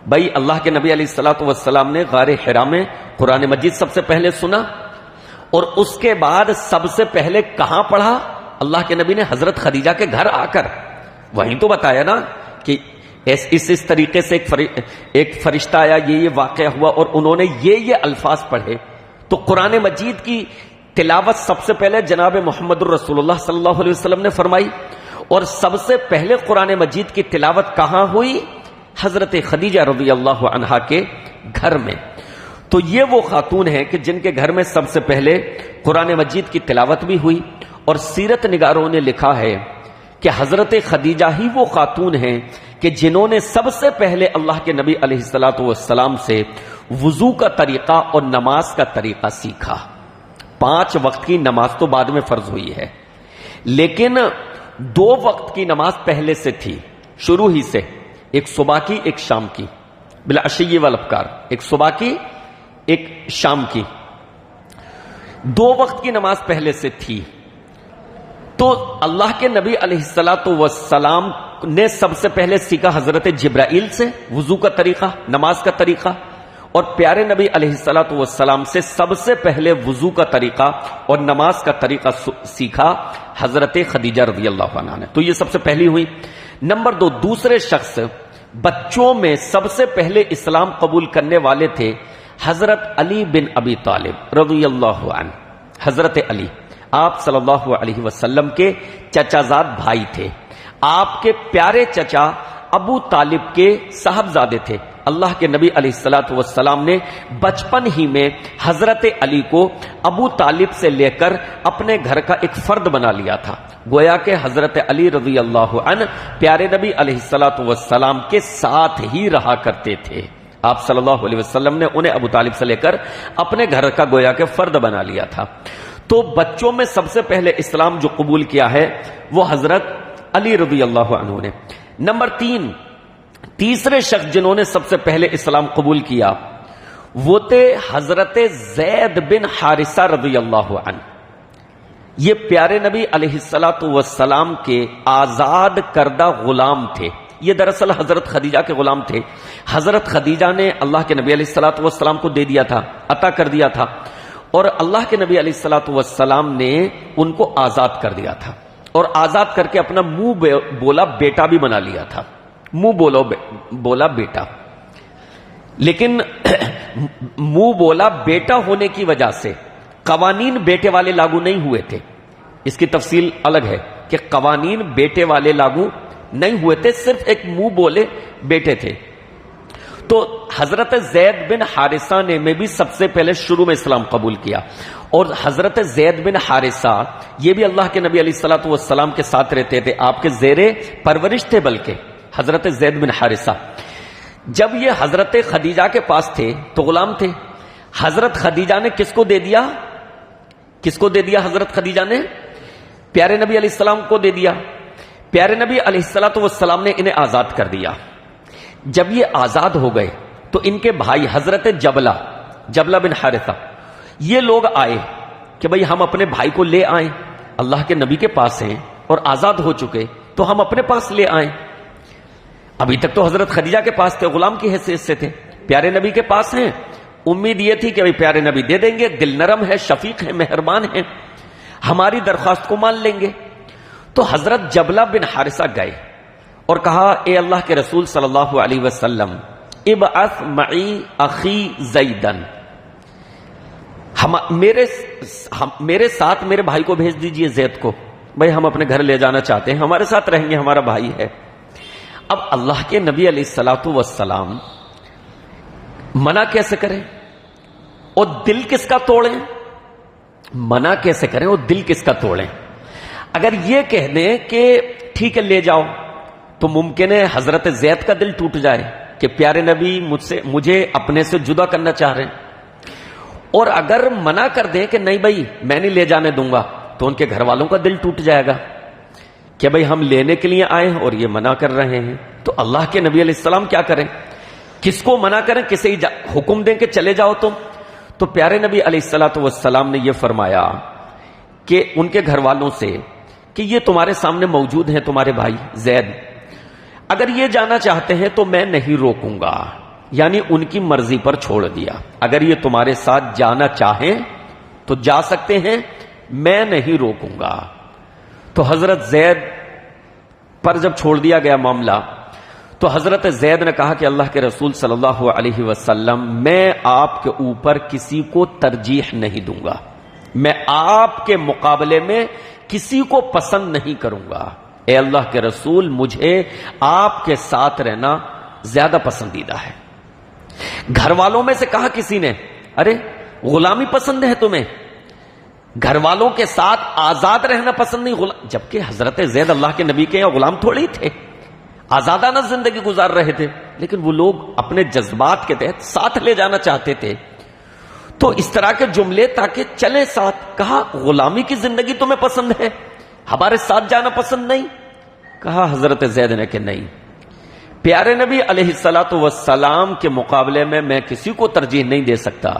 بھائی اللہ کے نبی علیہ الصلوۃ والسلام نے غار حرا میں قرآن مجید سب سے پہلے سنا، اور اس کے بعد سب سے پہلے کہاں پڑھا؟ اللہ کے نبی نے حضرت خدیجہ کے گھر آ کر. وہیں تو بتایا نا کہ اس طریقے سے ایک فرشتہ آیا، یہ واقعہ ہوا، اور انہوں نے یہ الفاظ پڑھے. تو قرآن مجید کی تلاوت سب سے پہلے جناب محمد الرسول اللہ صلی اللہ علیہ وسلم نے فرمائی. اور سب سے پہلے قرآن مجید کی تلاوت کہاں ہوئی؟ حضرت خدیجہ رضی اللہ عنہا کے گھر میں. تو یہ وہ خاتون ہیں کہ جن کے گھر میں سب سے پہلے قرآن مجید کی تلاوت بھی ہوئی. اور سیرت نگاروں نے لکھا ہے کہ حضرت خدیجہ ہی وہ خاتون ہیں کہ جنہوں نے سب سے پہلے اللہ کے نبی علیہ الصلوۃ والسلام سے وضو کا طریقہ اور نماز کا طریقہ سیکھا. 5 وقت کی نماز تو بعد میں فرض ہوئی ہے، لیکن 2 وقت کی نماز پہلے سے تھی شروع ہی سے. ایک صبح کی، ایک شام کی، بالعشی والابکار. ایک صبح کی، ایک شام کی. 2 وقت کی نماز پہلے سے تھی. تو اللہ کے نبی علیہ الصلوۃ والسلام نے سب سے پہلے سیکھا حضرت جبرائیل سے وضو کا طریقہ، نماز کا طریقہ. اور پیارے نبی علیہ الصلوۃ والسلام سے سب سے پہلے وضو کا طریقہ اور نماز کا طریقہ سیکھا حضرت خدیجہ رضی اللہ عنہا نے. تو یہ سب سے پہلی ہوئی. نمبر 2 دوسرے شخص بچوں میں سب سے پہلے اسلام قبول کرنے والے تھے حضرت علی بن ابی طالب رضی اللہ عنہ. حضرت علی آپ صلی اللہ علیہ وسلم کے چچا زاد بھائی تھے. آپ کے پیارے چچا ابو طالب کے صاحبزادے تھے. اللہ کے نبی علیہ الصلوۃ والسلام نے بچپن ہی میں حضرت علی کو ابو طالب سے لے کر اپنے گھر کا ایک فرد بنا لیا تھا. گویا کہ حضرت علی رضی اللہ عنہ پیارے نبی علیہ الصلوۃ والسلام کے ساتھ ہی رہا کرتے تھے. آپ صلی اللہ علیہ وسلم نے انہیں ابو طالب سے لے کر اپنے گھر کا گویا کہ فرد بنا لیا تھا. تو بچوں میں سب سے پہلے اسلام جو قبول کیا ہے وہ حضرت علی رضی اللہ عنہ نے. نمبر 3 تیسرے شخص جنہوں نے سب سے پہلے اسلام قبول کیا وہ تھے حضرت زید بن حارثہ رضی اللہ عنہ. یہ پیارے نبی علیہ الصلوۃ والسلام کے آزاد کردہ غلام تھے. یہ دراصل حضرت خدیجہ کے غلام تھے. حضرت خدیجہ نے اللہ کے نبی علیہ الصلوۃ والسلام کو دے دیا تھا، عطا کر دیا تھا، اور اللہ کے نبی علیہ الصلوۃ والسلام نے ان کو آزاد کر دیا تھا، اور آزاد کر کے اپنا منہ بولا بیٹا بھی بنا لیا تھا. منہ بولا بیٹا. لیکن منہ بولا بیٹا ہونے کی وجہ سے قوانین بیٹے والے لاگو نہیں ہوئے تھے. اس کی تفصیل الگ ہے کہ قوانین بیٹے والے لاگو نہیں ہوئے تھے، صرف ایک منہ بولے بیٹے تھے. تو حضرت زید بن حارثہ نے میں بھی سب سے پہلے شروع میں اسلام قبول کیا، اور حضرت زید بن حارثہ یہ بھی اللہ کے نبی علیہ الصلوۃ والسلام کے ساتھ رہتے تھے، آپ کے زیر پرورش تھے. بلکہ حضرت زید بن حارثہ جب یہ حضرت خدیجہ کے پاس تھے تو غلام تھے. حضرت خدیجہ نے کس کو دے دیا؟ کس کو دے دیا حضرت خدیجہ نے؟ پیارے نبی علیہ السلام کو دے دیا. پیارے نبی علیہ الصلوۃ والسلام نے انہیں آزاد کر دیا. جب یہ آزاد ہو گئے تو ان کے بھائی حضرت جبلہ بن حارثہ یہ لوگ آئے کہ بھئی ہم اپنے بھائی کو لے آئیں، اللہ کے نبی کے پاس ہیں اور آزاد ہو چکے تو ہم اپنے پاس لے آئیں. ابھی تک تو حضرت خدیجہ کے پاس تھے، غلام کی حیثیت سے تھے، پیارے نبی کے پاس ہیں. امید یہ تھی کہ بھئی پیارے نبی دے دیں گے، دل نرم ہے، شفیق ہے، مہربان ہے، ہماری درخواست کو مان لیں گے. تو حضرت جبلہ بن حارثہ گئے اور کہا اے اللہ کے رسول صلی اللہ علیہ وسلم ابعث معی اخی زیدن، میرے ساتھ میرے بھائی کو بھیج دیجئے زید کو، بھئی ہم اپنے گھر لے جانا چاہتے ہیں، ہمارے ساتھ رہیں گے، ہمارا بھائی ہے. اب اللہ کے نبی علیہ الصلوۃ والسلام منع کیسے کریں اور دل کس کا توڑیں؟ منع کیسے کریں اور دل کس کا توڑیں؟ اگر یہ کہہ دیں کہ ٹھیک ہے لے جاؤ تو ممکن ہے حضرت زید کا دل ٹوٹ جائے کہ پیارے نبی مجھے اپنے سے جدا کرنا چاہ رہے ہیں. اور اگر منع کر دیں کہ نہیں بھائی میں نہیں لے جانے دوں گا تو ان کے گھر والوں کا دل ٹوٹ جائے گا کہ بھائی ہم لینے کے لیے آئے اور یہ منع کر رہے ہیں. تو اللہ کے نبی علیہ السلام کیا کریں؟ کس کو منع کریں؟ کسے حکم دیں کہ چلے جاؤ تم؟ تو پیارے نبی علیہ الصلوۃ والسلام نے یہ فرمایا کہ ان کے گھر والوں سے کہ یہ تمہارے سامنے موجود ہیں تمہارے بھائی زید، اگر یہ جانا چاہتے ہیں تو میں نہیں روکوں گا. یعنی ان کی مرضی پر چھوڑ دیا، اگر یہ تمہارے ساتھ جانا چاہیں تو جا سکتے ہیں، میں نہیں روکوں گا. تو حضرت زید پر جب چھوڑ دیا گیا معاملہ تو حضرت زید نے کہا کہ اللہ کے رسول صلی اللہ علیہ وسلم میں آپ کے اوپر کسی کو ترجیح نہیں دوں گا، میں آپ کے مقابلے میں کسی کو پسند نہیں کروں گا. اے اللہ کے رسول مجھے آپ کے ساتھ رہنا زیادہ پسندیدہ ہے. گھر والوں میں سے کہا کسی نے ارے غلامی پسند ہے تمہیں، گھر والوں کے ساتھ آزاد رہنا پسند نہیں؟ جبکہ حضرت زید اللہ کے نبی کے یہاں غلام تھوڑی تھے، آزادانہ زندگی گزار رہے تھے، لیکن وہ لوگ اپنے جذبات کے تحت ساتھ لے جانا چاہتے تھے. تو اس طرح کے جملے تاکہ چلے ساتھ. کہا غلامی کی زندگی تمہیں پسند ہے، ہمارے ساتھ جانا پسند نہیں؟ کہا حضرت زید نے کہ نہیں، پیارے نبی علیہ الصلوۃ والسلام کے مقابلے میں کسی کو ترجیح نہیں دے سکتا.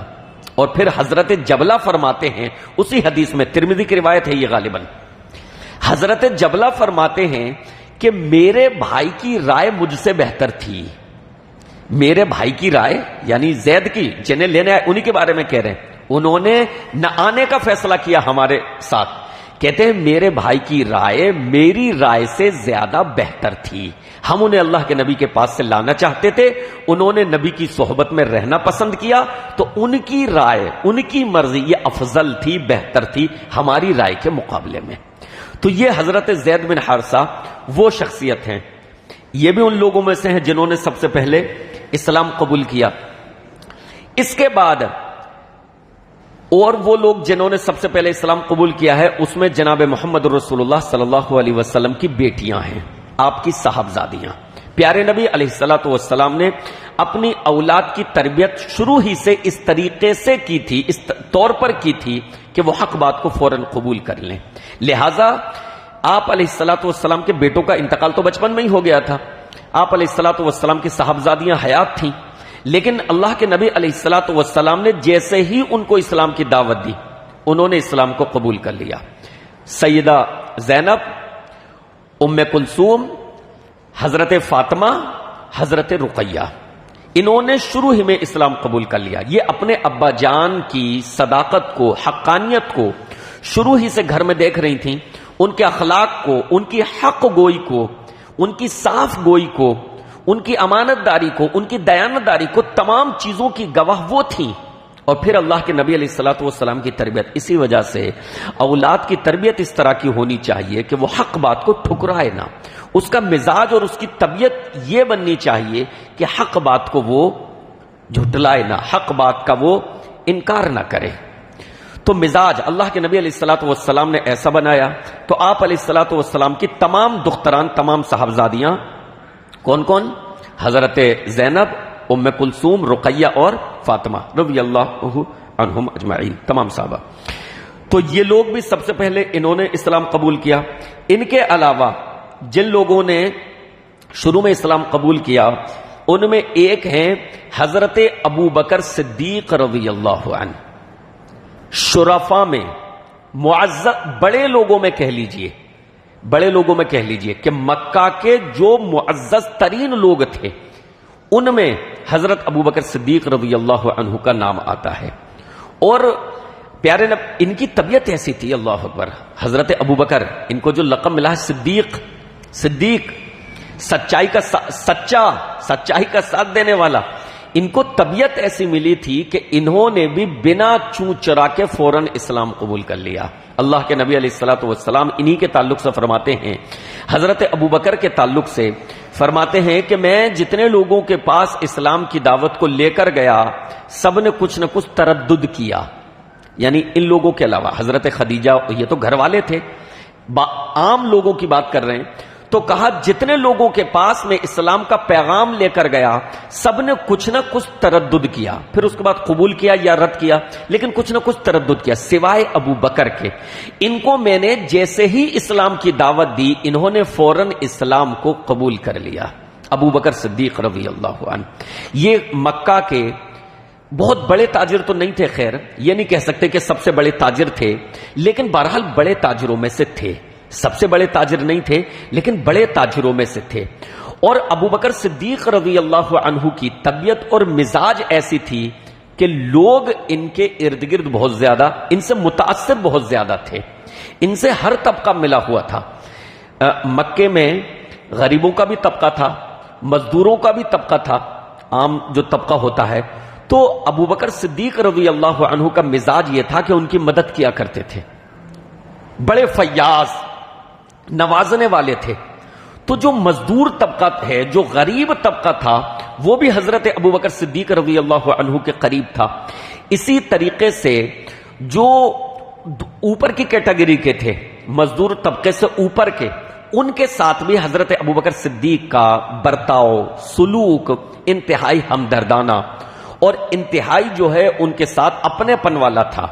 اور پھر حضرت جبلہ فرماتے ہیں، اسی حدیث میں ترمذی کی روایت ہے یہ غالباً، حضرت جبلہ فرماتے ہیں کہ میرے بھائی کی رائے مجھ سے بہتر تھی. میرے بھائی کی رائے یعنی زید کی، جنہیں لینے آئے انہی کے بارے میں کہہ رہے ہیں، انہوں نے نہ آنے کا فیصلہ کیا ہمارے ساتھ. کہتے ہیں میرے بھائی کی رائے میری رائے سے زیادہ بہتر تھی، ہم انہیں اللہ کے نبی کے پاس سے لانا چاہتے تھے، انہوں نے نبی کی صحبت میں رہنا پسند کیا، تو ان کی رائے، ان کی مرضی یہ افضل تھی، بہتر تھی ہماری رائے کے مقابلے میں. تو یہ حضرت زید بن حارثہ وہ شخصیت ہیں، یہ بھی ان لوگوں میں سے ہیں جنہوں نے سب سے پہلے اسلام قبول کیا. اس کے بعد اور وہ لوگ جنہوں نے سب سے پہلے اسلام قبول کیا ہے اس میں جناب محمد رسول اللہ صلی اللہ علیہ وسلم کی بیٹیاں ہیں، آپ کی صاحبزادیاں. پیارے نبی علیہ الصلوۃ والسلام نے اپنی اولاد کی تربیت شروع ہی سے اس طریقے سے کی تھی، اس طور پر کی تھی کہ وہ حق بات کو فوراً قبول کر لیں. لہذا آپ علیہ الصلوۃ والسلام کے بیٹوں کا انتقال تو بچپن میں ہی ہو گیا تھا. آپ علیہ الصلوۃ والسلام کی صاحبزادیاں حیات تھیں، لیکن اللہ کے نبی علیہ الصلوۃ والسلام نے جیسے ہی ان کو اسلام کی دعوت دی انہوں نے اسلام کو قبول کر لیا. سیدہ زینب، ام کلثوم، حضرت فاطمہ، حضرت رقیہ، انہوں نے شروع ہی میں اسلام قبول کر لیا۔ یہ اپنے ابا جان کی صداقت کو، حقانیت کو شروع ہی سے گھر میں دیکھ رہی تھیں، ان کے اخلاق کو، ان کی حق گوئی کو، ان کی صاف گوئی کو، ان کی امانت داری کو، ان کی دیانت داری کو، تمام چیزوں کی گواہ وہ تھیں۔ اور پھر اللہ کے نبی علیہ الصلوۃ والسلام کی تربیت، اسی وجہ سے اولاد کی تربیت اس طرح کی ہونی چاہیے کہ وہ حق بات کو ٹھکرائے نہ، اس کا مزاج اور اس کی طبیعت یہ بننی چاہیے کہ حق بات کو وہ جھٹلائے نہ، حق بات کا وہ انکار نہ کرے۔ تو مزاج اللہ کے نبی علیہ الصلوۃ والسلام نے ایسا بنایا، تو آپ علیہ الصلوۃ والسلام کی تمام دختران، تمام صاحبزادیاں کون کون؟ حضرت زینب، ام کلثوم، رقیہ اور فاطمہ رضی اللہ عنہم اجمعین، تمام صحابہ۔ تو یہ لوگ بھی سب سے پہلے انہوں نے اسلام قبول کیا۔ ان کے علاوہ جن لوگوں نے شروع میں اسلام قبول کیا ان میں ایک ہیں حضرت ابو بکر صدیق رضی اللہ عنہ، شرفاء میں معزز بڑے لوگوں میں کہہ لیجئے، بڑے لوگوں میں کہہ لیجئے کہ مکہ کے جو معزز ترین لوگ تھے ان میں حضرت ابو بکر صدیق رضی اللہ عنہ کا نام آتا ہے۔ اور پیارے ان کی طبیعت ایسی تھی، اللہ اکبر، حضرت ابو بکر، ان کو جو لقب ملا ہے صدیق، صدیق سچائی کا سچائی کا ساتھ دینے والا، ان کو طبیعت ایسی ملی تھی کہ انہوں نے بھی بنا چوں چرا کے فوراً اسلام قبول کر لیا۔ اللہ کے نبی علیہ الصلوۃ والسلام انہی کے تعلق سے فرماتے ہیں، حضرت ابو بکر کے تعلق سے فرماتے ہیں کہ میں جتنے لوگوں کے پاس اسلام کی دعوت کو لے کر گیا سب نے کچھ نہ کچھ تردد کیا، یعنی ان لوگوں کے علاوہ حضرت خدیجہ، یہ تو گھر والے تھے، عام لوگوں کی بات کر رہے ہیں، تو کہا جتنے لوگوں کے پاس میں اسلام کا پیغام لے کر گیا سب نے کچھ نہ کچھ تردد کیا، پھر اس کے بعد قبول کیا یا رد کیا، لیکن کچھ نہ کچھ تردد کیا، سوائے ابو بکر کے۔ ان کو میں نے جیسے ہی اسلام کی دعوت دی انہوں نے فوراً اسلام کو قبول کر لیا۔ ابو بکر صدیق رضی اللہ عنہ یہ مکہ کے بہت بڑے تاجر تو نہیں تھے، خیر یہ نہیں کہہ سکتے کہ سب سے بڑے تاجر تھے، لیکن بہرحال بڑے تاجروں میں سے تھے، سب سے بڑے تاجر نہیں تھے لیکن بڑے تاجروں میں سے تھے۔ اور ابو بکر صدیق رضی اللہ عنہ کی طبیعت اور مزاج ایسی تھی کہ لوگ ان کے ارد گرد بہت زیادہ ان سے متاثر بہت زیادہ تھے، ان سے ہر طبقہ ملا ہوا تھا۔ مکے میں غریبوں کا بھی طبقہ تھا، مزدوروں کا بھی طبقہ تھا، عام جو طبقہ ہوتا ہے، تو ابو بکر صدیق رضی اللہ عنہ کا مزاج یہ تھا کہ ان کی مدد کیا کرتے تھے، بڑے فیاض، نوازنے والے تھے۔ تو جو مزدور طبقہ ہے، جو غریب طبقہ تھا، وہ بھی حضرت ابو بکر صدیق رضی اللہ عنہ کے قریب تھا۔ اسی طریقے سے جو اوپر کی کیٹیگری کے تھے، مزدور طبقے سے اوپر کے، ان کے ساتھ بھی حضرت ابو بکر صدیق کا برتاؤ، سلوک انتہائی ہمدردانہ اور انتہائی جو ہے ان کے ساتھ اپنے پن والا تھا۔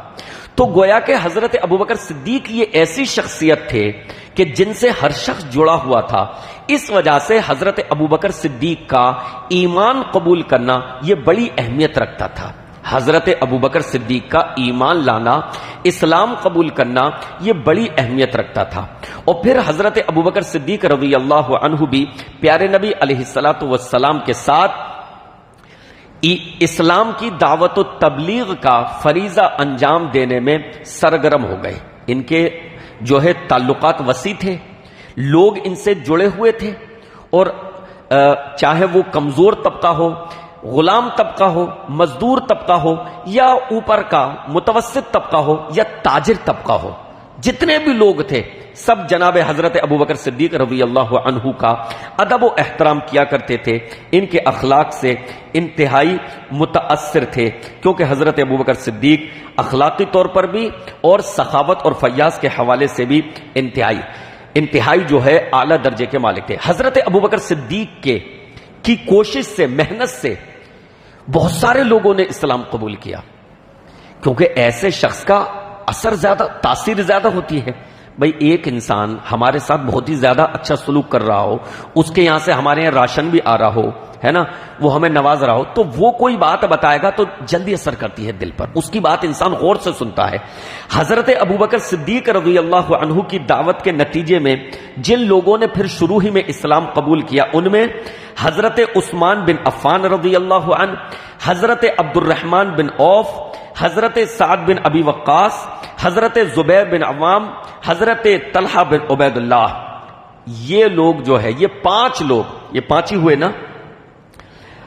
تو گویا کہ حضرت ابوبکر صدیق یہ ایسی شخصیت تھے کہ جن سے ہر شخص جڑا ہوا تھا، اس وجہ سے حضرت ابوبکر صدیق کا ایمان قبول کرنا یہ بڑی اہمیت رکھتا تھا۔ حضرت ابوبکر صدیق کا ایمان لانا، اسلام قبول کرنا یہ بڑی اہمیت رکھتا تھا۔ اور پھر حضرت ابوبکر صدیق رضی اللہ عنہ بھی پیارے نبی علیہ الصلوۃ والسلام کے ساتھ اسلام کی دعوت و تبلیغ کا فریضہ انجام دینے میں سرگرم ہو گئے۔ ان کے جو ہے تعلقات وسیع تھے، لوگ ان سے جڑے ہوئے تھے، اور چاہے وہ کمزور طبقہ ہو، غلام طبقہ ہو، مزدور طبقہ ہو، یا اوپر کا متوسط طبقہ ہو یا تاجر طبقہ ہو، جتنے بھی لوگ تھے سب جناب حضرت ابوبکر صدیق رضی اللہ عنہ کا ادب و احترام کیا کرتے تھے، ان کے اخلاق سے انتہائی متاثر تھے، کیونکہ حضرت ابوبکر صدیق اخلاقی طور پر بھی اور سخاوت اور فیاض کے حوالے سے بھی انتہائی جو ہے اعلیٰ درجے کے مالک تھے۔ حضرت ابوبکر صدیق کی کوشش سے، محنت سے بہت سارے لوگوں نے اسلام قبول کیا، کیونکہ ایسے شخص کا اثر زیادہ، تاثیر زیادہ ہوتی ہے۔ بھئی ایک انسان ہمارے ساتھ بہت ہی زیادہ اچھا سلوک کر رہا ہو، اس کے یہاں سے ہمارے یہاں راشن بھی آ رہا ہو، ہے نا، وہ ہمیں نواز رہا ہو، تو وہ کوئی بات بتائے گا تو جلدی اثر کرتی ہے دل پر، اس کی بات انسان غور سے سنتا ہے۔ حضرت ابوبکر صدیق رضی اللہ عنہ کی دعوت کے نتیجے میں جن لوگوں نے پھر شروع ہی میں اسلام قبول کیا، ان میں حضرت عثمان بن عفان رضی اللہ عنہ، حضرت عبد الرحمن بن عوف، حضرت سعد بن ابی وقاص، حضرت زبیر بن عوام، حضرت طلحہ بن عبید اللہ، یہ لوگ جو ہے، یہ 5 لوگ، یہ 5 ہی ہوئے نا،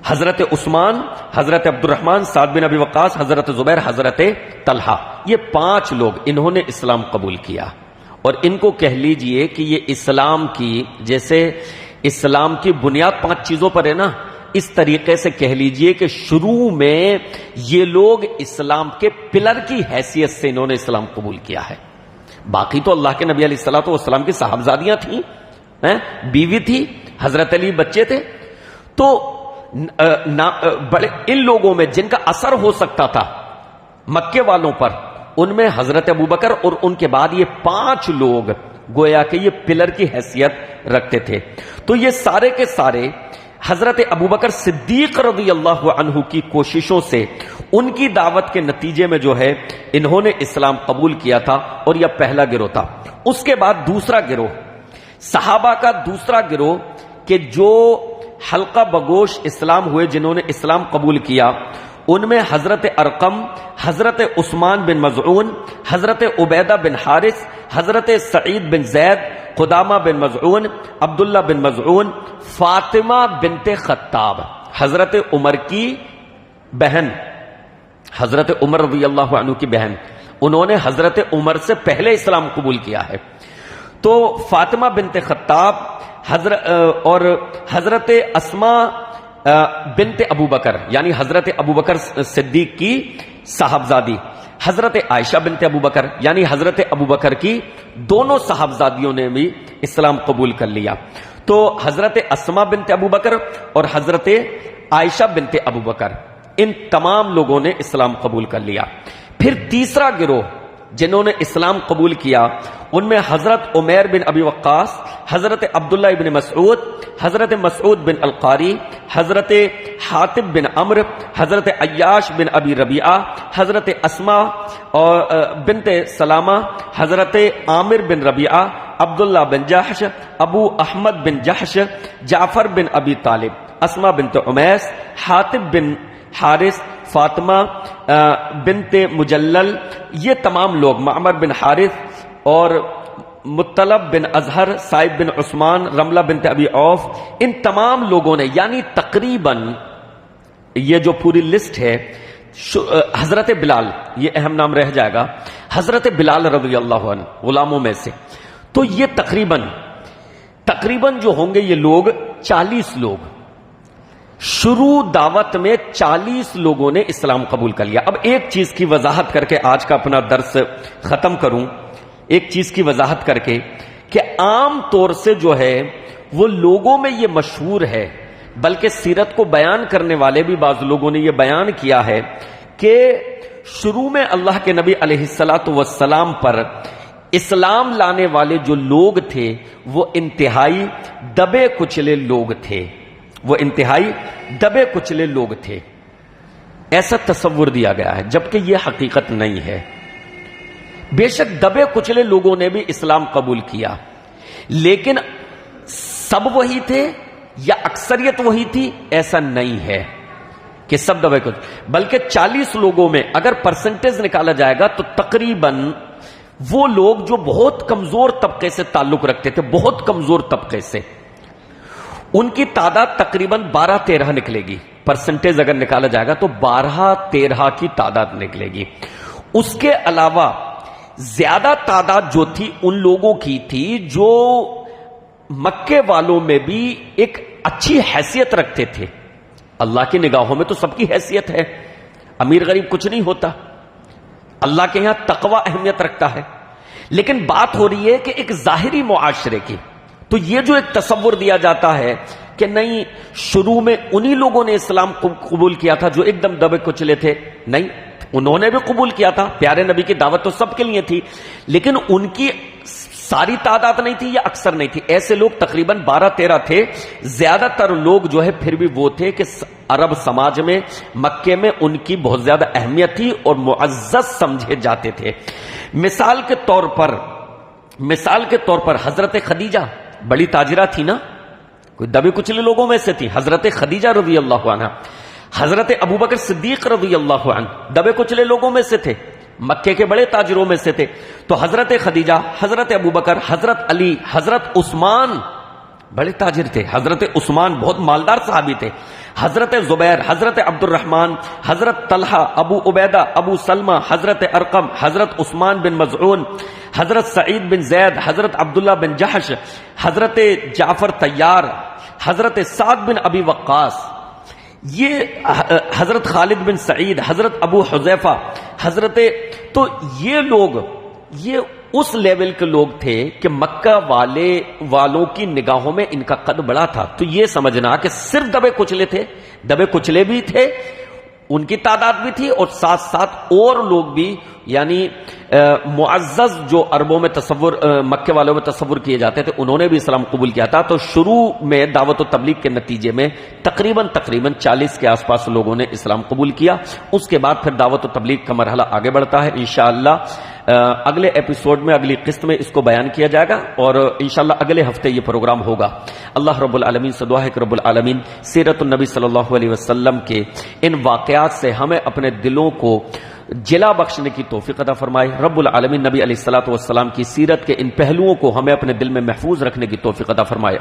حضرت عثمان، حضرت عبد الرحمن، سعد بن ابی وقاص، حضرت زبیر، حضرت طلحہ، یہ 5 لوگ انہوں نے اسلام قبول کیا۔ اور ان کو کہہ لیجئے کہ یہ اسلام کی، جیسے اسلام کی بنیاد 5 چیزوں پر ہے نا، اس طریقے سے کہہ لیجئے کہ شروع میں یہ لوگ اسلام کے پلر کی حیثیت سے انہوں نے اسلام قبول کیا ہے۔ باقی تو اللہ کے نبی علیہ الصلوۃ والسلام کی صاحبزادیاں تھیں، بیوی تھی، حضرت علی بچے تھے، تو بڑے ان لوگوں میں جن کا اثر ہو سکتا تھا مکے والوں پر، ان میں حضرت ابوبکر اور ان کے بعد یہ 5 لوگ گویا کہ یہ پلر کی حیثیت رکھتے تھے۔ تو یہ سارے کے سارے حضرت ابوبکر صدیق رضی اللہ عنہ کی کوششوں سے، ان کی دعوت کے نتیجے میں جو ہے انہوں نے اسلام قبول کیا تھا، اور یہ پہلا گروہ تھا۔ اس کے بعد دوسرا گروہ، صحابہ کا دوسرا گروہ کہ جو حلقہ بگوش اسلام ہوئے، جنہوں نے اسلام قبول کیا، ان میں حضرت ارقم، حضرت عثمان بن مظعون، حضرت عبیدہ بن حارث، حضرت سعید بن زید، قدامہ بن مظعون، عبداللہ بن مظعون، فاطمہ بنت خطاب، حضرت عمر کی بہن، حضرت عمر رضی اللہ عنہ کی بہن، انہوں نے حضرت عمر سے پہلے اسلام قبول کیا ہے۔ تو فاطمہ بنت خطاب اور حضرت اسما بنت ابوبکر، یعنی حضرت ابوبکر صدیق کی صاحبزادی، حضرت عائشہ بنت ابوبکر، یعنی حضرت ابوبکر کی دونوں صاحبزادیوں نے بھی اسلام قبول کر لیا۔ تو حضرت اسما بنت ابوبکر اور حضرت عائشہ بنت ابوبکر، ان تمام لوگوں نے اسلام قبول کر لیا۔ پھر تیسرا گروہ جنہوں نے اسلام قبول کیا، ان میں حضرت عمیر بن ابی وقاص، حضرت عبداللہ بن مسعود، حضرت مسعود بن القاری، حضرت حاتب بن عمرو، حضرت عیاش بن ابی ربیعہ، حضرت اسما بنت سلامہ، حضرت عامر بن ربیعہ، عبداللہ بن جحش، ابو احمد بن جحش، جعفر بن ابی طالب، اسما بنت عمیس، حاتب بن حارث، فاطمہ بنت مجلل، یہ تمام لوگ، معمر بن حارث اور مطلب بن اظہر، سائب بن عثمان، رملہ بنت ابی عوف، ان تمام لوگوں نے، یعنی تقریباً یہ جو پوری لسٹ ہے، حضرت بلال، یہ اہم نام رہ جائے گا، حضرت بلال رضی اللہ عنہ غلاموں میں سے، تو یہ تقریباً جو ہوں گے یہ لوگ 40 لوگ، شروع دعوت میں 40 لوگوں نے اسلام قبول کر لیا۔ اب ایک چیز کی وضاحت کر کے آج کا اپنا درس ختم کروں، ایک چیز کی وضاحت کر کے کہ عام طور سے جو ہے وہ لوگوں میں یہ مشہور ہے، بلکہ سیرت کو بیان کرنے والے بھی بعض لوگوں نے یہ بیان کیا ہے کہ شروع میں اللہ کے نبی علیہ الصلاۃ والسلام پر اسلام لانے والے جو لوگ تھے وہ انتہائی دبے کچلے لوگ تھے، وہ انتہائی دبے کچلے لوگ تھے، ایسا تصور دیا گیا ہے، جبکہ یہ حقیقت نہیں ہے۔ بے شک دبے کچلے لوگوں نے بھی اسلام قبول کیا، لیکن سب وہی تھے یا اکثریت وہی تھی، ایسا نہیں ہے کہ سب دبے کچلے، بلکہ 40 لوگوں میں اگر پرسنٹیج نکالا جائے گا تو تقریباً وہ لوگ جو بہت کمزور طبقے سے تعلق رکھتے تھے، بہت کمزور طبقے سے، ان کی تعداد تقریباً 12-13 نکلے گی۔ پرسنٹیج اگر نکالا جائے گا تو 12-13 کی تعداد نکلے گی۔ اس کے علاوہ زیادہ تعداد جو تھی ان لوگوں کی تھی جو مکے والوں میں بھی ایک اچھی حیثیت رکھتے تھے۔ اللہ کی نگاہوں میں تو سب کی حیثیت ہے، امیر غریب کچھ نہیں ہوتا، اللہ کے یہاں تقوی اہمیت رکھتا ہے، لیکن بات ہو رہی ہے کہ ایک ظاہری معاشرے کی۔ تو یہ جو ایک تصور دیا جاتا ہے کہ نہیں شروع میں انہی لوگوں نے اسلام قبول کیا تھا جو ایک دم دبے کچلے تھے، نہیں، انہوں نے بھی قبول کیا تھا، پیارے نبی کی دعوت تو سب کے لیے تھی، لیکن ان کی ساری تعداد نہیں تھی یا اکثر نہیں تھی، ایسے لوگ تقریباً 12-13 تھے. زیادہ تر لوگ جو ہے پھر بھی وہ تھے کہ عرب سماج میں مکے میں ان کی بہت زیادہ اہمیت تھی اور معزز سمجھے جاتے تھے. مثال کے طور پر حضرت خدیجہ بڑی تاجرہ تھی نا، کوئی دبے کچلے لوگوں میں سے تھی. حضرت خدیجہ رضی اللہ عنہ، حضرت ابوبکر صدیق رضی اللہ عنہ دبے کچلے لوگوں میں سے تھے، مکے کے بڑے تاجروں میں سے تھے. تو حضرت خدیجہ، حضرت ابوبکر، حضرت علی، حضرت عثمان بڑے تاجر تھے. حضرت عثمان بہت مالدار صحابی تھے. حضرت زبیر، حضرت عبد الرحمن، حضرت طلحہ، ابو عبیدہ، ابو سلمہ، حضرت ارقم، حضرت عثمان بن مظعون، حضرت سعید بن زید، حضرت عبداللہ بن جحش، حضرت جعفر طیار، حضرت سعد بن ابی وقاص، یہ حضرت خالد بن سعید، حضرت ابو حذیفہ، تو یہ لوگ یہ اس لیول کے لوگ تھے کہ مکہ والوں کی نگاہوں میں ان کا قد بڑا تھا. تو یہ سمجھنا کہ صرف دبے کچلے بھی تھے، ان کی تعداد بھی تھی، اور ساتھ ساتھ اور لوگ بھی، یعنی معزز جو عربوں میں مکے والوں میں تصور کیے جاتے تھے، انہوں نے بھی اسلام قبول کیا تھا. تو شروع میں دعوت و تبلیغ کے نتیجے میں تقریباً 40 کے آس پاس لوگوں نے اسلام قبول کیا. اس کے بعد پھر دعوت و تبلیغ کا مرحلہ آگے بڑھتا ہے. انشاءاللہ اگلے ایپیسوڈ میں، اگلی قسط میں اس کو بیان کیا جائے گا، اور انشاءاللہ اگلے ہفتے یہ پروگرام ہوگا. اللہ رب العالمین سے دعا ہے کہ رب العالمین سیرت النبی صلی اللہ علیہ وسلم کے ان واقعات سے ہمیں اپنے دلوں کو جلا بخشنے کی توفیق عطا فرمائے. رب العالمین نبی علیہ الصلوۃ والسلام کی سیرت کے ان پہلوؤں کو ہمیں اپنے دل میں محفوظ رکھنے کی توفیق عطا فرمائے.